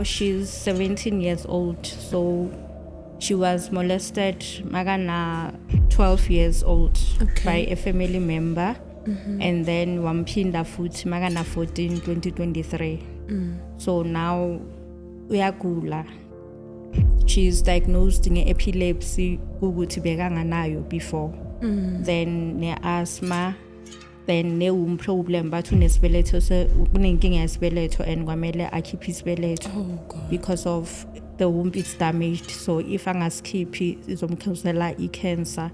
She's 17 years old, so she was molested magana 12 years old by a family member, and then wampinda futhi magana 14 2023. So now uyagula. She's diagnosed in epilepsy ukuthi bekanganayo before. Then ne-asthma, then problem but unesibeletho unenkinga yesibeletho and kwamele akhiphe isibeletho because of the womb is damaged. So if angasikhiphi izomkhosela i-cancer.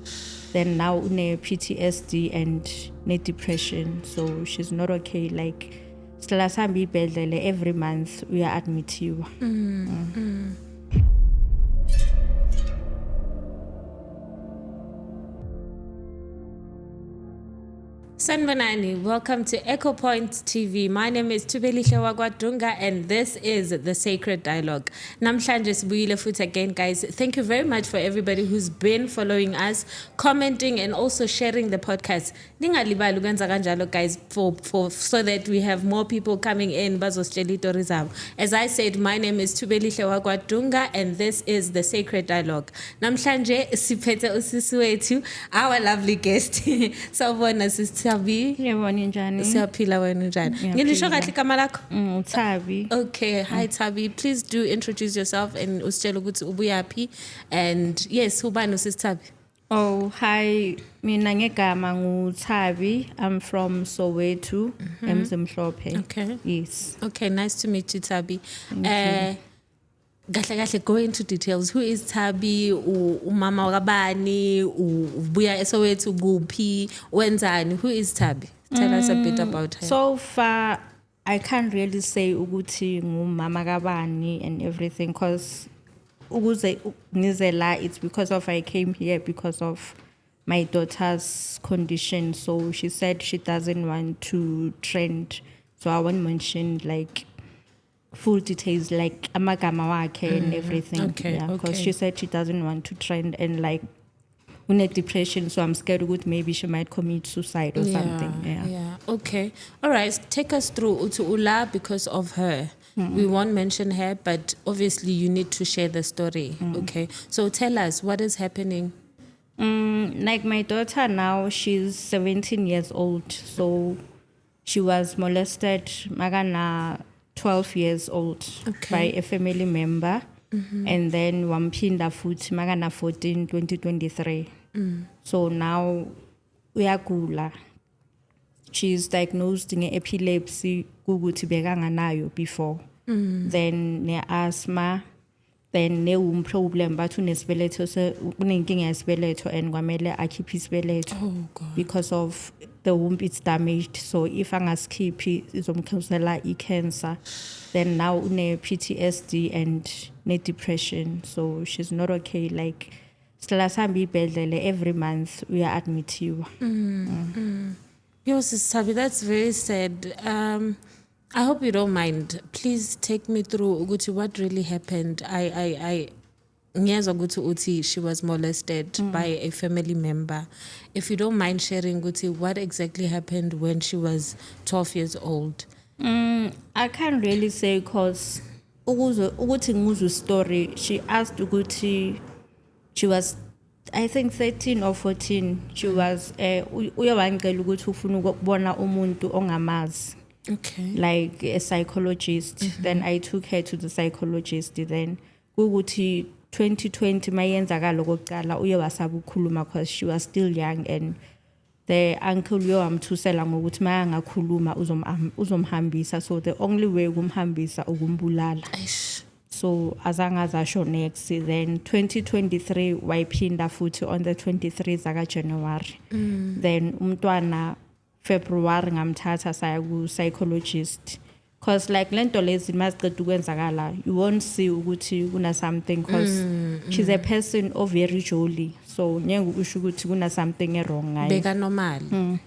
Then now une PTSD and ne depression, so she's not okay. Like sila sihamba ibhedlele every month uya-admithiwa. Sanibonani, welcome to Echo Point TV. My name is Tubelihle Wagwadunga and this is The Sacred Dialogue. Namhlanje sibuyile futhi again, guys. Thank you very much for everybody who's been following us, commenting and also sharing the podcast. Ningalibali ukwenza kanjalo, guys, for so that we have more people coming in bazositshela izitori zabo. As I said, my name is Tubelihle Wagwadunga and this is The Sacred Dialogue. Namhlanje siphethe usisi wethu, our lovely guest. Sawubona sister Thabi. Yebona njani? Siyaphila wena njani? Ngilisho kahle igama lakho? Thabi. Okay, hi Thabi. Please do introduce yourself and usitshela ukuthi ubuyaphi. And yes, ubani usister Thabi? Oh, hi. Mina ngegama nguThabi. I'm from Soweto, eMzimhlophe. Okay. Yes. Okay, nice to meet you, Thabi. Kahle go into details. Who is Thabi? Umama wakabani? Ubuya eSoweto kuphi? Wenzani? Who is Thabi? Tell us a bit about her. So far, I can't really say ukuthi ngumama kabani and everything, because ukuze ngizela, it's because of I came here because of my daughter's condition. So she said she doesn't want to trend. So I won't mention like full details like amagama wakhe and everything. Okay, yeah, because okay. she said she doesn't want to trend and like une depression, so I'm scared that maybe she might commit suicide or something. Yeah. Okay. All right. Take us through Utu Ula because of her. We won't mention her, but obviously you need to share the story. Okay. So tell us what is happening. Like my daughter now, she's 17 years old, so she was molested magana 12 years old by a family member, and then wampinda futhi magana 14 2023. So now uyagula. She's diagnosed in epilepsy ukuthi bekanganayo before. Then ne-asthma, then problem but unesibeletho unenkinga yesibeletho and kwamele akhiphe isibeletho because of the womb is damaged. So if angasikhiphi izomkhosela i-cancer. Then now une PTSD and ne depression, so she's not okay. Like sila sihamba ibhedlele every month uya-admithiwa. Yo, Sis Thabi, that's very sad. I hope you don't mind. Please take me through ukuthi what really happened. I ngiyezwa ukuthi uthi she was molested by a family member. If you don't mind sharing ukuthi what exactly happened when she was 12 years old. I can't really say because ukuthi nguzwe story, she asked ukuthi she was I think 13 or 14. She was uyawangela ukuthi ufuna ukubona umuntu ongamazi. Okay. Like a psychologist. Then I took her to the psychologist. Then ukuthi 2020 mayenzakala okokuqala uye wasaba ukukhuluma because she was still young, and the uncle uyamthusela ngokuthi mayangakhuluma uzomhambisa. So the only way ukumhambisa ukumbulala. So azange asho next. Then 2023 wayiphinda futhi on the 23 zaka January. Then umntwana February ngamthatha saya ku psychologist, because like lento lezi masiqeda ukwenzakala you won't see ukuthi kuna something, because she's a person of very jolly, so ngeke ukusho ukuthi kuna something wrong ngayo. Beka normal.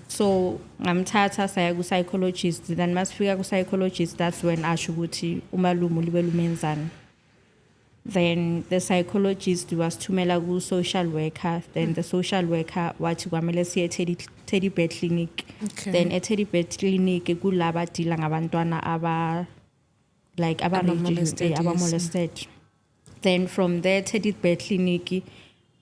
So ngamthatha saya ku psychologist. Then masifika ku psychologist, that's when asho ukuthi umalume libe lumenzana. Then the psychologist was thumela ku social worker. Then the social worker wathi kwamele siye Teddy Bear Clinic. Okay. Then at Teddy Bear Clinic kulaba dila ngabantwana like Aba-molested, yes. molested. Then from there Tedit Bear Clinic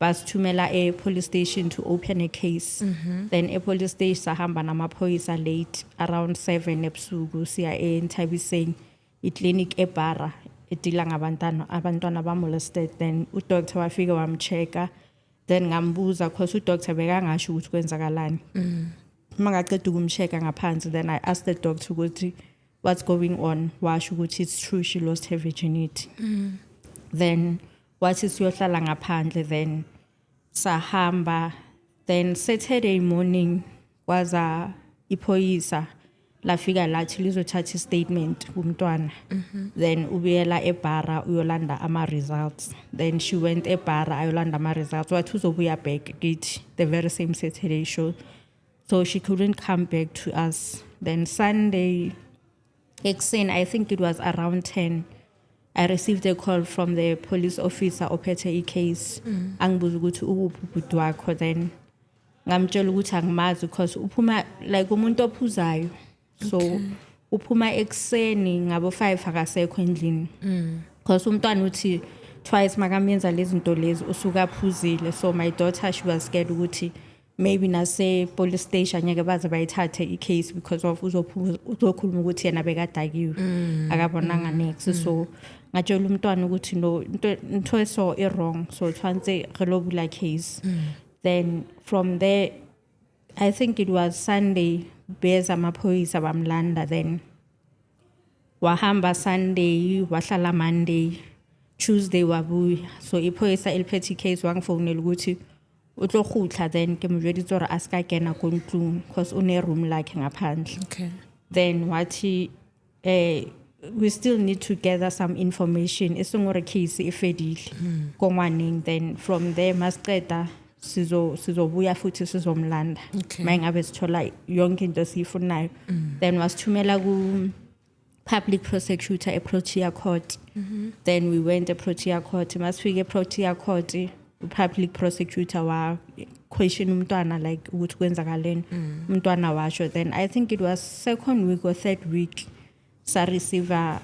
basithumela a police station to open a case. Then a police station sahamba namaphoyisa late around 7 ebusuku siya eNthabiseni iclinic eBara edila abantwana molested. Then udoctor wafika wamchecka, then ngambuza cause udoctor bekangasho ukuthi kwenzakalani. Mangaqeda ukumchecka ngaphansi, then I asked the doctor ukuthi what's going on, washo ukuthi it's true she lost her virginity. Then wathi siyohlala ngaphandle, then sahamba. Then Saturday morning kwaza iphoyisa lafika lathi lizothatha statement kumntwana. Then ubuyela eBara uyolanda ama results. Then she went eBara ayolanda ama results, wathi uzobuya back kithi the very same Saturday show, so she couldn't come back to us. Then Sunday ekuseni, I think it was around 10, I received a call from the police officer ophethe i-case. Angibuza ukuthi ukuphi ubhuti wakho. Then ngamtshela ukuthi angimazi because uphuma like umuntu ophuzayo, so uphuma ekuseni ngabo 5 akasekho endlini because umntwana uthi twice makamenza lezi zinto lezi usuka phuzile. So my daughter, she was scared ukuthi maybe nase police station ngeke baze bayithathe i-case because of uzokhuluma ukuthi yena bekadakiwe akabonanga next. So ngatshela umntwana ukuthi no into eso wrong, so tshwantse re lo bula case. Then from there, I think it was Sunday, beza amaphoyisa bamlanda. Then wahamba Sunday wahlala Monday, Tuesday wabuya. So iphoyisa eliphethe case wangifonela ukuthi utlogutla. Then ke mojweditse gore a ska kena ko ntlong because une room lakhe ngaphandle. Okay. Then wathi we still need to gather some information esengore case efedile kongwaneng. Then from there masiqeda sizobuya futhi sizomlanda mayingabe sithola yonke into esiyifunayo. Then wasithumela ku public prosecutor eProtea Court. Then we went eProtea Court. Masifike eProtea Court, public prosecutor wa question umntwana like ukuthi kwenzakaleni. Umntwana washo. Then I think it was second week or third week sa receive a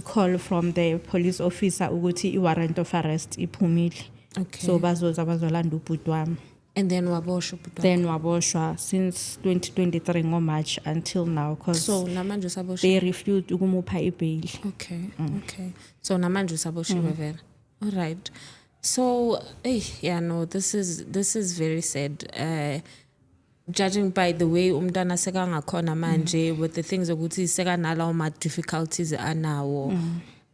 call from the police officer ukuthi I warrant of arrest iphumile. Okay. So bazolanda ubhuti wami. And then waboshwa ubhuti wakho? Then waboshwa since 2023 March until now because so namanje usaboshwa? they refused ukumupha ibail. Okay. Okay. So namanje usaboshiwe vele. All right. So yeah, no, this is very sad. Judging by the way umntana sekangakhona manje with the things ukuthi sekanala uma difficulties anawo.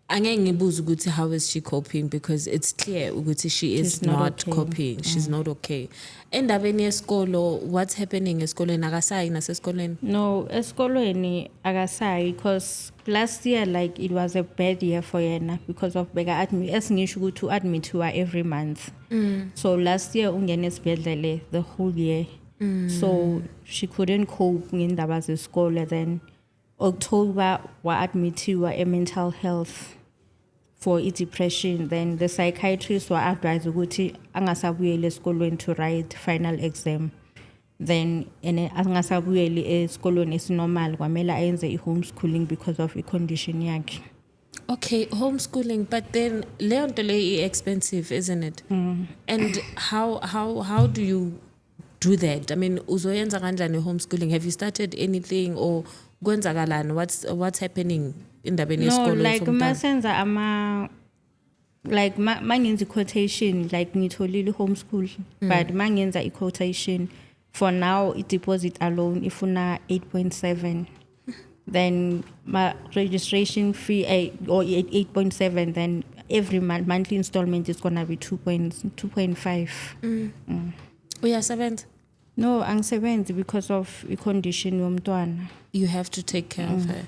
Angeke ngibuza ukuthi how is she coping, because it's clear ukuthi she is not okay. coping. She's not okay. Endabeni yesikolo, what's happening esikoleni? Akasayi nasesikoleni? No, esikolweni akasayi because last year like it was a bad year for yena because of beka admit esingisho ukuthi uadmitwa every month. So last year ungena esibhedlele the whole year. So she couldn't cope ngendaba zesikole. Then October wa-admitiwa mental health for depression. Then the psychiatrist were advised ukuthi angasabuyeli esikolweni to write final exam. Then angasabuyeli esikolweni esinormal kwamela ayenze i-homeschooling because of i-condition yakhe. Okay, homeschooling, but then leyo nto le expensive, isn't it? And how do you do that? I mean, uzoyenza kanjani homeschooling? Have you started anything or kwenzakalani? What's happening endabeni yesikolo? No, like masenza ama like mangenza quotation like ngitholile homeschool, but mangenza i-quotation for now i-deposit alone ifuna 8.7. Then my registration fee or 8.7, then every monthly installment is gonna be 2.5. Uyasebenza? No, angisebenzi because of i-condition yomntwana. You have to take care of her.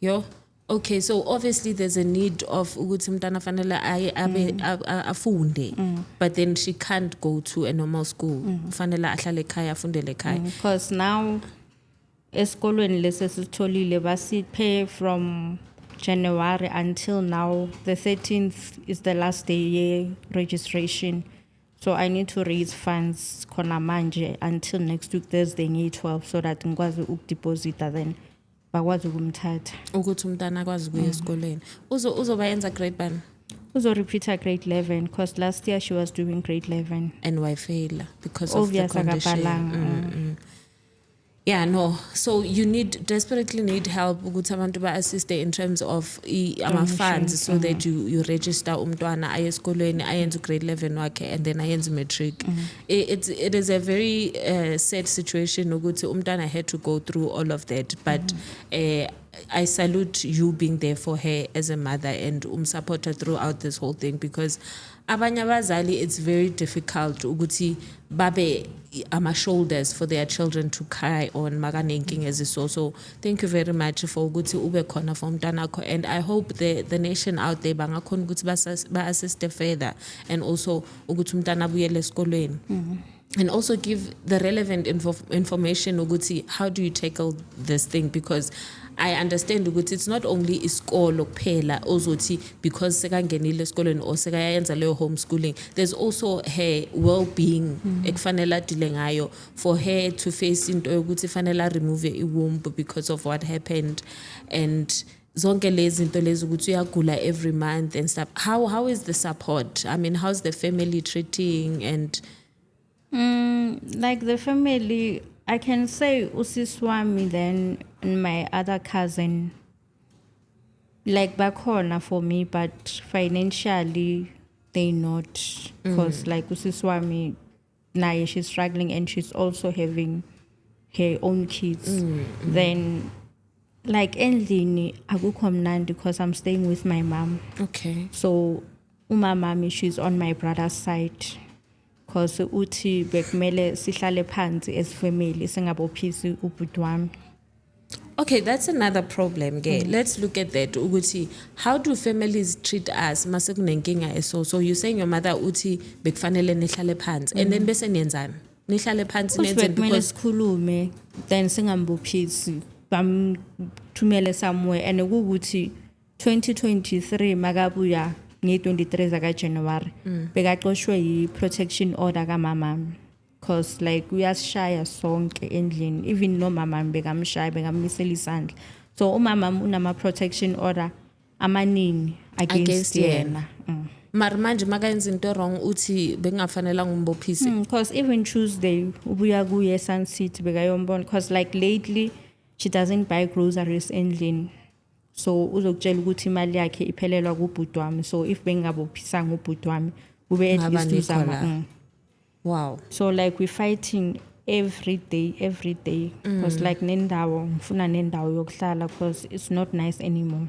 Yo. Okay, so obviously there's a need of ukuthi umntana fanele afunde, but then she can't go to a normal school. Fanele ahlale ekhaya afundele ekhaya. Because now esikolweni lesesitholile basipay from January until now. The 13th is the last day year registration. So I need to raise funds khona manje until next week Thursday ngiyi 12 so that ngikwazi ukudeposita then bakwazi ukumthatha. ukuthi umntana akwazi ukuya esikoleni uzoba yenza grade bani Uzo-repeat grade 11 because last year she was doing grade 11. and why fail because of the Obvious condition akabhalanga. yeah no so you desperately need help ukuthi abantu ba-assiste in terms of ama-funds so that you register umntwana aye esikolweni ayenze grade 11 wakhe and then ayenze matric it is a very sad situation ukuthi umntwana had to go through all of that but I salute you being there for her as a mother and support her throughout this whole thing because abanye abazali it's very difficult ukuthi babe ama-shoulders for their children to carry on makanenkinga eziso. So thank you very much for ukuthi ube khona for umntanakho and I hope the nation out there bangakhona ukuthi ba-assist further and also ukuthi umntana abuyele esikolweni and also give the relevant information ukuthi how do you tackle this thing because I understand ukuthi it's not only isikolo kuphela ozothi because sekangenile esikoleni or sekayenza leyo homeschooling there's also her well-being ekufanele adile ngayo for her to face into yokuthi fanele remove iwomb because of what happened and zonke lezi zinto lezi ukuthi uyagula every month and stuff how is the support I mean how's the family treating and like the family I can say usiswami then and my other cousin like bakhona for me but financially they not because like usiswami naye she's struggling and she's also having her own kids then like endlini akukho mnandi because I'm staying with my mom okay so umamami she's on my brother's side because uthi bekumele sihlale phansi as family singabophisi ubhuti wami. Okay, that's another problem. Let's look at that. Uguti, how do families treat us? Masekunenkinga so you're saying your mother uthi bekufanele nihlale phansi and then bese niyenzani? Nihlale phansi nenze because sikhulume then singambophisi bamthumele somewhere and ukuthi 2023 makabuya nge-23 zaka-January bekaxoshwe yi-protection order kamamami because like uyasishaya sonke endlini even no mamami bekamshaya bekammisela isandla so umamami unama-protection order amaningi against yena mara manje makayenza into wrong uthi bekungafanelanga umbophise because even Tuesday ubuya kuye Sun City bekayombona because like lately she doesn't buy groceries endlini so uzokutshela ukuthi imali yakhe iphelelwa kubhuti wami so if bengingabophisanga ubhuti wami kube at least uzama wow so like we fighting every day because like nendawo ngifuna nendawo yokuhlala because it's not nice anymore.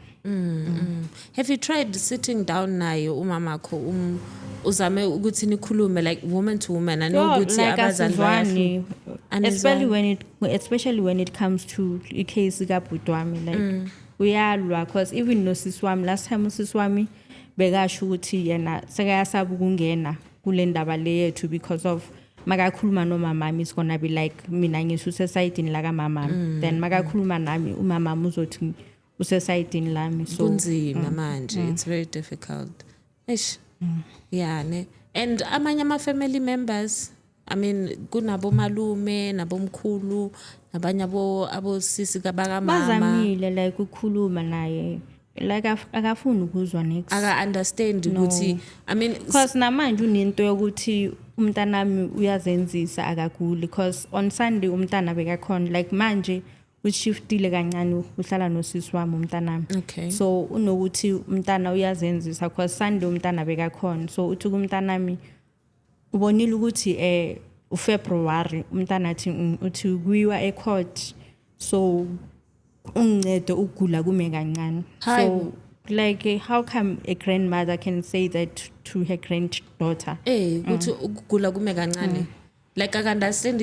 Have you tried sitting down naye umamakho uzame ukuthi nikhulume like woman to woman and ukuthi abazali bayahlu especially when it comes to icase kabhuti wami like uyalwa because even nosisi wami last time usisi wami bekasho ukuthi yena sekayasaba ukungena kule ndaba le yethu because of makakhuluma nomamami is gonna be like mina ngisesayidini la kamamami then makakhuluma nami umamami uzothi usesayidini lami so kunzima manje it's very difficult ish yeah ne and amanye ama family members I mean kunabo malume nabomkhulu nabanye abosisi kabaka mama bazamile like ukukhuluma naye like akafuni ukuzwa next aka understand ukuthi I mean because namanje unento yokuthi umntanami uyazenzisa akaguli because on Sunday umntana bekakhona like manje ushiftile kancane uhlala nosisi wami umntanami okay so unokuthi umntana uyazenzisa because Sunday umntana bekakhona so uthi kumntanami ubonile ukuthi uFebruary umntana athi uthi kuyiwa ecourt so uncedo ukugula kume kancane so like how come a grandmother can say that to her granddaughter ukuthi ukugula kume kancane like I understand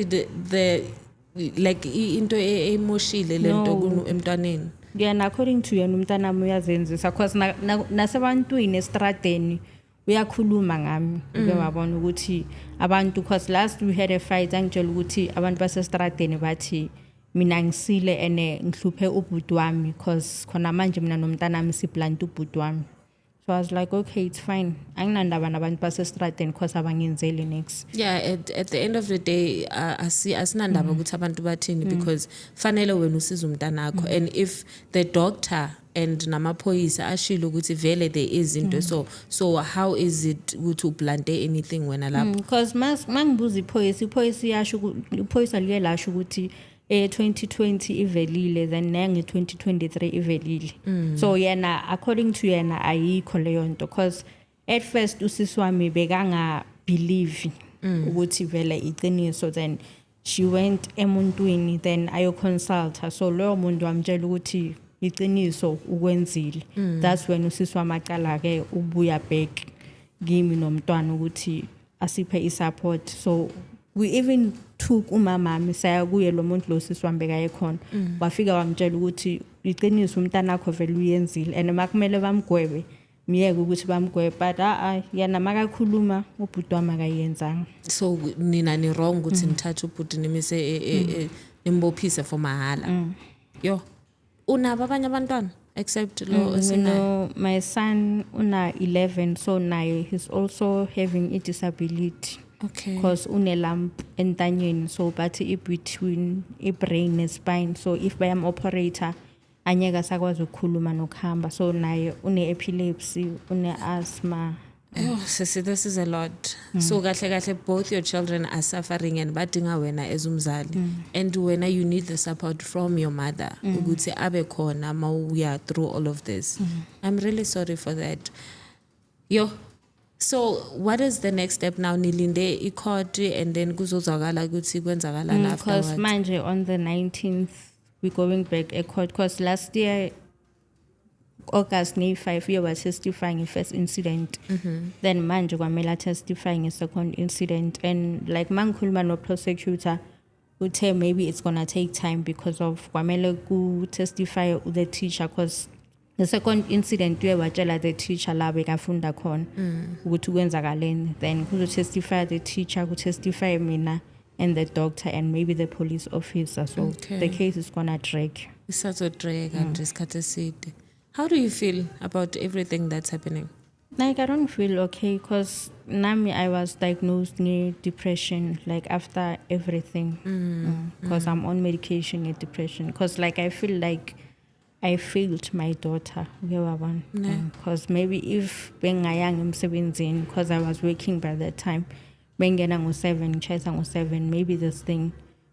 the like into emoshile lento kuno emntwaneni yeah according to yena umntanami uyazenzisa because nasebantwini estradeni uyakhuluma ngami bewabona ukuthi abantu because last we had a fight angitshela ukuthi abantu basestradeni bathi mina ngisile ene ngihluphe ubhuti wami because khona manje mina nomntanami siplanta ubhuti wami So I was like, okay, it's fine. Anginandaba nabantu basestradeni because abangenzeli next. Yeah, at the end of the day, asinandaba ukuthi abantu bathini because fanele wena usiza umntanakho, and if the doctor and namaphoyisa ashilo ukuthi vele there is into, so how is it ukuthi ublante anything wena lapho? Because mangibuza iphoyisa iphoyisa liye lasho ukuthi 2020 ivelile then nange 2023 ivelile. So yena according to yena ayikho leyo nto because at first usisi wami bekanga believe ukuthi vele iqiniso, then she went emuntwini then ayo consult her, so loyo muntu wamtshela ukuthi iqiniso ukwenzile. That's when usisi wami aqala ke ubuya back kimi nomntwana ukuthi asiphe isupport. So we even took umamami saya kuye lo muntu lo sisi wami bekaye khona, wafika wamtshela ukuthi iqiniso umntanakho vele uyenzile and makumele bamgwebe miyeke ukuthi bamgwebe, but yena makakhuluma ubhuti wami akayenzanga. So nina ni wrong ukuthi nithathe ubhuti nimise nimbophise for mahala. Yo, unabo abanye abantwana except lo No, my son una 11, so naye he's also having a disability. Okay. Because une lump entanyeni, so but between brain and spine, so if bayam operator anyeka sakwazi ukukhuluma nokuhamba, so naye une epilepsy, une asthma. Oh, sisi, this is a lot. So kahle both your children are suffering and badinga wena as umzali. And wena you need the support from your mother. Ukuthi abe khona ma we are through all of this. I'm really sorry for that. Yo. So what is the next step now? Nilinde i-court and then kuzozwakala ukuthi kwenzakalani afterwards? Because manje on the 19th we're going back a court, because last year August 5 year was testifying in first incident. Then manje kwamela testifying in second incident, and like mangikhuluma no prosecutor uthe maybe it's gonna take time because of kwamele ku testify the teacher, because the second incident we watshela the teacher la bekafunda khona ukuthi kwenzakaleni, then kuzo testify the teacher, ku testify mina and the doctor and maybe the police officer, so the case is gonna drag. Isazodrega nje isikhathi eside. How do you feel about everything that's happening? Like I don't feel okay because nami I was diagnosed with depression like after everything, because I'm on medication with depression, because like I feel like I failed my daughter, because maybe if bengayanga emsebenzini, because I was working by that time, bengena ngo-7 ngishayisa ngo-7, maybe this thing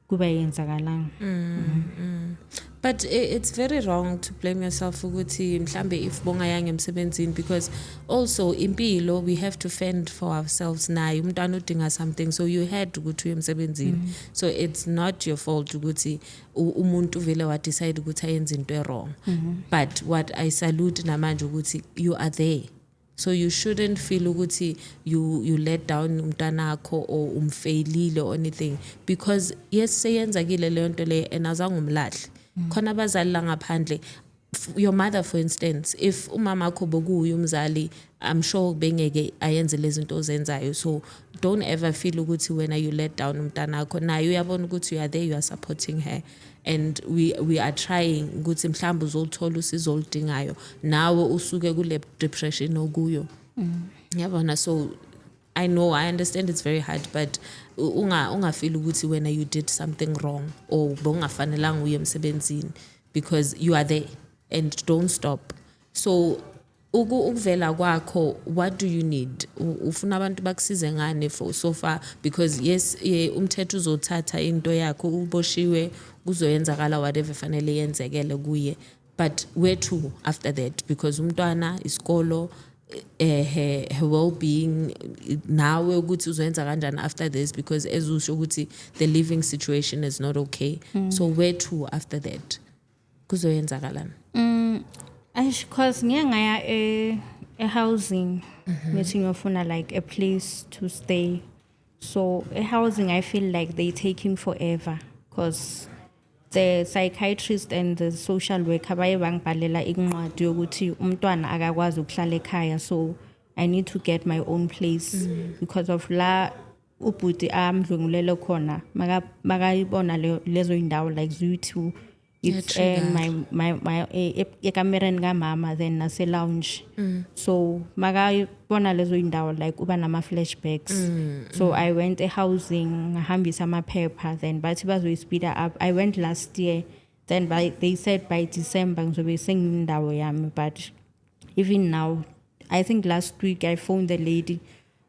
kuba yenzakalanga. But it's very wrong to blame yourself ukuthi mhlambe if bongayanga emsebenzini, because also impilo we have to fend for ourselves naye umntwana udinga something, so you had ukuthi uye emsebenzini. So it's not your fault ukuthi umuntu vele wa decide ukuthi ayenze into wrong. But what I salute namanje ukuthi you are there. So you shouldn't feel ukuthi you let down umntanakho or umfailile or anything, because yes seyenzakile leyo nto le and azange umlahle. Khona abazali la ngaphandle, your mother for instance, if umama akho bokuye umzali, I'm sure bengeke ayenze lezi zinto ozenzayo. So don't ever feel ukuthi wena you let down umntanakho. Naye uyabona ukuthi you are there, you are supporting her, and we are trying ukuthi mhlawumbe uzoluthola usizo oludingayo nawe usuke kule depression okuyo. Yabona, so I know, I understand it's very hard, but unga feel ukuthi wena you did something wrong or bongafanelanga uye emsebenzini, because you are there and don't stop. So ukuvela kwakho, what do you need? Ufuna abantu bakusize ngane for so far, because yes umthetho uzothatha into yakho uboshiwe kuzoyenzakala whatever fanele yenzekele kuye, but where to after that? Because umntwana isikolo her well-being nawe ukuthi uzoyenza kanjani after this, because as usho ukuthi the living situation is not okay. So where to after that? Kuzoyenzakalani? Because ngaya a housing, meeting ngiyofuna like a place to stay. So a housing I feel like they taking forever, because the psychiatrist and the social worker baye bangibhalela incwadi yokuthi umntwana akakwazi ukuhlala ekhaya, so I need to get my own place because of la ubhuti amdlungulele khona makayibona lezo indawo like Zoo2 It's Yeah, my ekamereni kamama then nase lounge. So makayibona lezo indawo like uba nama flashbacks. So I went housing ngahambisa amaphepha then bathi bazoyi-speeda up. I went last year. Then they said by December ngizobe sengindawo yami, but even now I think last week I phoned the lady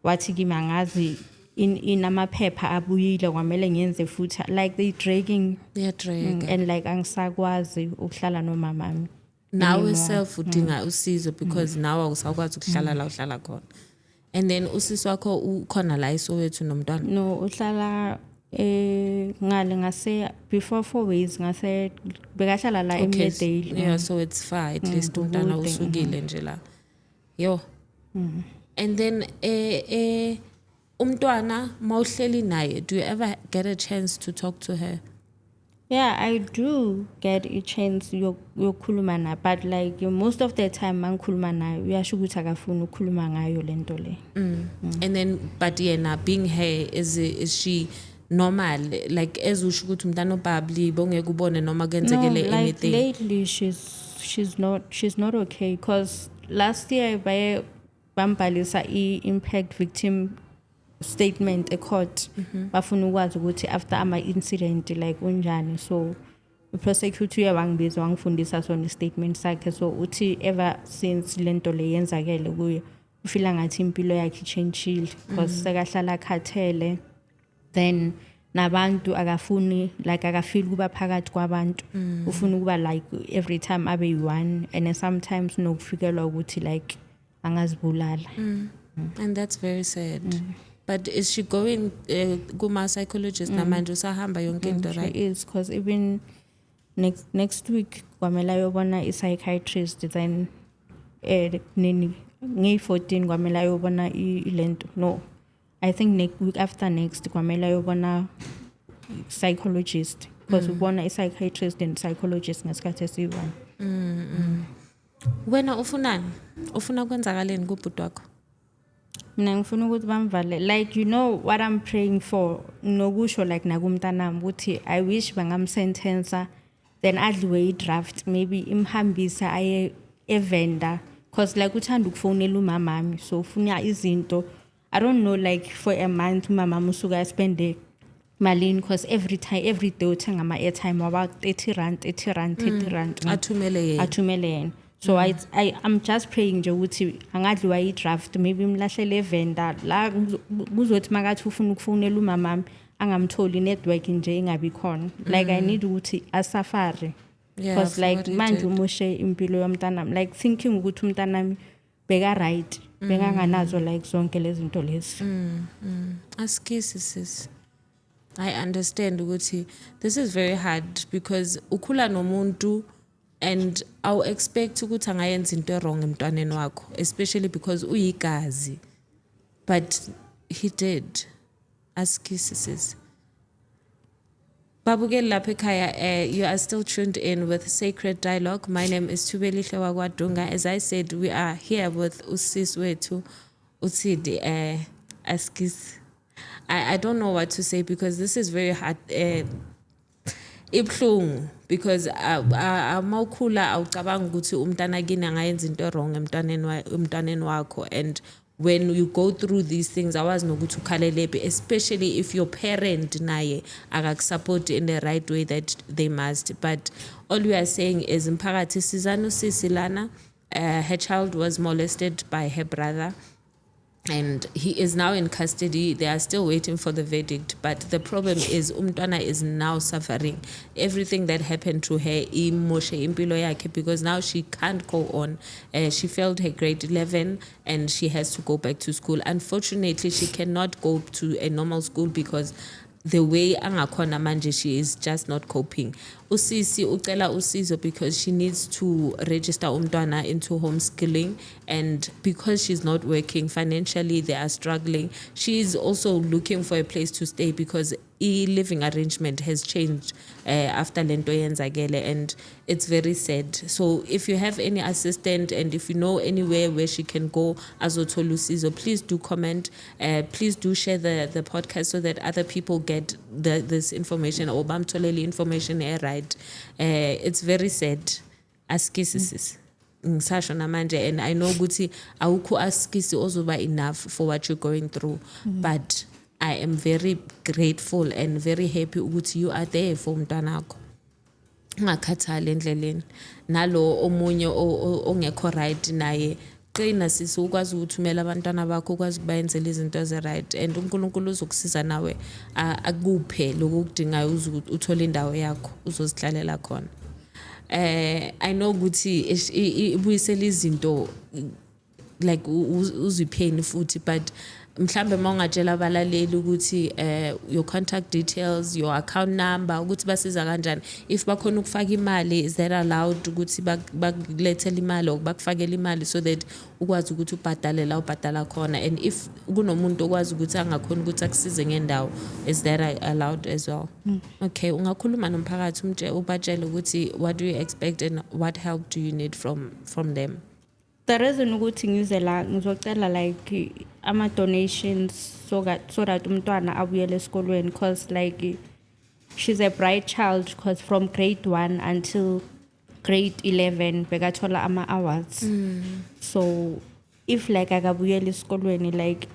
wathi kimi angazi inamaphepha abuyile kwamele ngenze futhi like they dragging and like angisakwazi ukuhlala nomamami nawe self udinga usizo because nawe awusakwazi ukuhlala la uhlala khona. And then usisi wakho ukhona la eSoweto nomntwana? no uhlala ngale ngase before 4 ways ngase bekahlala la eMedale. Yeah, so it's far at least umntwana usukile nje la. Yo. And then umntwana mawuhleli naye, do you ever get a chance to talk to her? Yeah, I do get a chance yokukhuluma naye, but like most of the time mangikhuluma naye uyasho ukuthi akafuni ukukhuluma ngayo lento le. And then but yena being her is she normal, like ezusho ukuthi umntana obabli bongeke ubone noma kenzekele like anything? lately she's not okay because last year baye bambalisa impact victim statement court bafuna ukwazi ukuthi after ama incident like unjani, so prosecutor uyawangibiza wangifundisa sona statement sakhe, so uthi ever since lento le yenzakele kuye ufila ngathi impilo yakhe changile because sekahlala khathele, then nabantu akafuni like akafeel kuba phakathi kwabantu, ufuna kuba like every time abe yi-one and sometimes nokufikelwa ukuthi like angazibulala. And that's very sad. But is she going kuma psychologist namanje usahamba yonke into right? She is, because even next week kwamela yobona i-psychiatrist, then nini ngeyi-14 kwamela yobona ilento, no I think week after next kwamela yobona psychologist because ubona i-psychiatrist and psychologist ngesikhathi esiyi-one. Wena ufuna kwenzakaleni kubhuti wakho? Mina ngifuna ukuthi bamvale, like you know what I'm praying for nokusho like nakumntanami ukuthi I wish bangamsentensa then adliwe i-draft, maybe imhambisa aye evenda because like uthanda ukufonela umamami, so ufuna izinto I don't know like for a month umamami usuka spende malini because every day uthenga ama-airtime about 30 rand athumele yena. So I'm just praying nje ukuthi angadliwa i-draft, maybe imlahlele evenda la kuzothi makathi ufuna ukufonela umamami angamtholi network nje ingabi khona, like I need ukuthi asafari because like manje umoshe impilo yomntanami, like thinking ukuthi umntanami beka right bekanganazo like zonke lezi zinto lezi. Askisi sis, I understand ukuthi this is very hard because ukhula nomuntu and I'll expect ukuthi angayenza into wrong emntwaneni wakho, especially because uyigazi, but he did. Askisi sis. Babukeli lapha ekhaya, you are still tuned in with Sacred Dialogue. My name is Thubelihle Wakwadunga. As I said, we are here with usisi wethu uThidi Askisi. I don't know what to say because this is very hard. Ibhlungu because mawukhula awucabanga ukuthi umntana kini angayenza into wrong emntwaneni wakho, and when you go through these things awazi nokuthi ukhalelepe, especially if your parent naye akakusupport in the right way that they must. But all we are saying is mphakathi sizana usisi lana, her child was molested by her brother and he is now in custody. They are still waiting for the verdict, but the problem is umntwana is now suffering. Everything that happened to her imoshe impilo yakhe because now she can't go on. She failed her grade 11 and she has to go back to school. Unfortunately, she cannot go to a normal school because the way angakhona manje she is just not coping. Usisi ucela usizo because she needs to register umntwana into homeschooling, and because she's not working financially, they are struggling. She is also looking for a place to stay because living arrangement has changed after lento yenzakele, and it's very sad. So if you have any assistant and if you know anywhere where she can go azothola usizo, please do comment. Please do share the podcast so that other people get this information or bamtholele information right. It's very sad. Askisi ngisasho namanje, and I know ukuthi awukho askisi ozoba enough for what you're going through, but I am very grateful and very happy ukuthi you are there for umntanakho. Ungakhathali endleleni nalo omunye ongekho right naye qina sisi ukwazi ukuthumela abantwana bakho, ukwazi ukubayenzela izinto ezi-right, and uNkulunkulu uzokusiza nawe akuphe lokudingayo uthole indawo yakho uzozihlalela khona. I know ukuthi ibuyisela izinto like uzipheni futhi, but mhlambe mawungatshela abalaleli ukuthi your contact details, your account number, ukuthi basiza kanjani if bakhona ukufaka imali, is that allowed ukuthi bakulethele imali or bakufakele imali so that ukwazi ukuthi ubhadale la ubhadala khona, and if kunomuntu okwazi ukuthi angakhona ukuthi akusize ngendawo, is that allowed as well? Okay, ungakhuluma nomphakathi ubatshele ukuthi what do you expect and what help do you need from them? The reason ukuthi ngize la ngizocela like ama donations so that umntwana abuyele esikolweni, because like she's a bright child, because from grade 1 until grade 11 bekathola ama awards. So if like akabuyela esikolweni like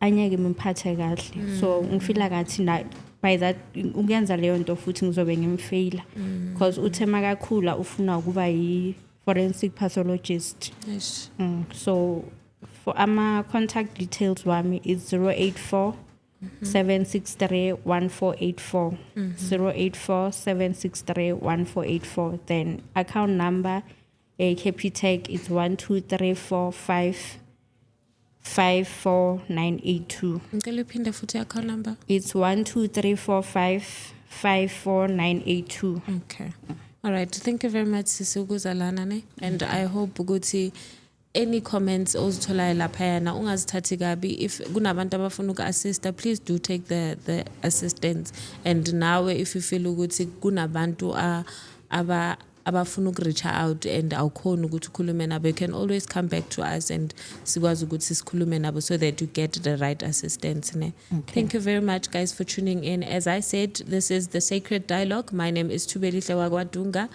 anyeke imphathe kahle, so ngifila ngathi na by that ungenza leyo nto futhi ngizobe ngimfaila, because uthe makakhula ufuna ukuba yi forensic pathologist. Yes. So for ama contact details wami is 084 763 1484 084 763 1484. Then account number Capitec is 12345 54982. Ngicela uphinde futhi account number. It's 12345 54982. Okay. All right. Thank you very much, Sisi Ukuzalana ne. And I hope ukuthi any comments ozitholayo laphayana ungazithathi kabi. If kunabantu abafuna uku-assista, please do take the assistance. And nawe if you feel ukuthi kunabantu abafuna uku-reach out and awukhona ukuthi ukhulume nabo, you can always come back to us and sikwazi ukuthi sikhulume nabo so that you get the right assistance. Ne? Okay. Thank you very much, guys, for tuning in. As I said, this is The Sacred Dialogue. My name is Thubelihle Wagwadunga.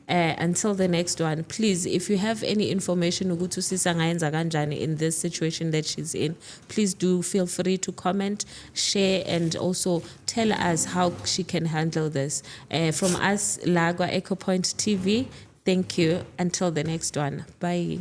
Until the next one, please, if you have any information ukuthi usisa ngayenza kanjani in this situation that she's in, please do feel free to comment, share, and also tell us how she can handle this. From us, Lagwa Echo Point TV, thank you. Until the next one. Bye.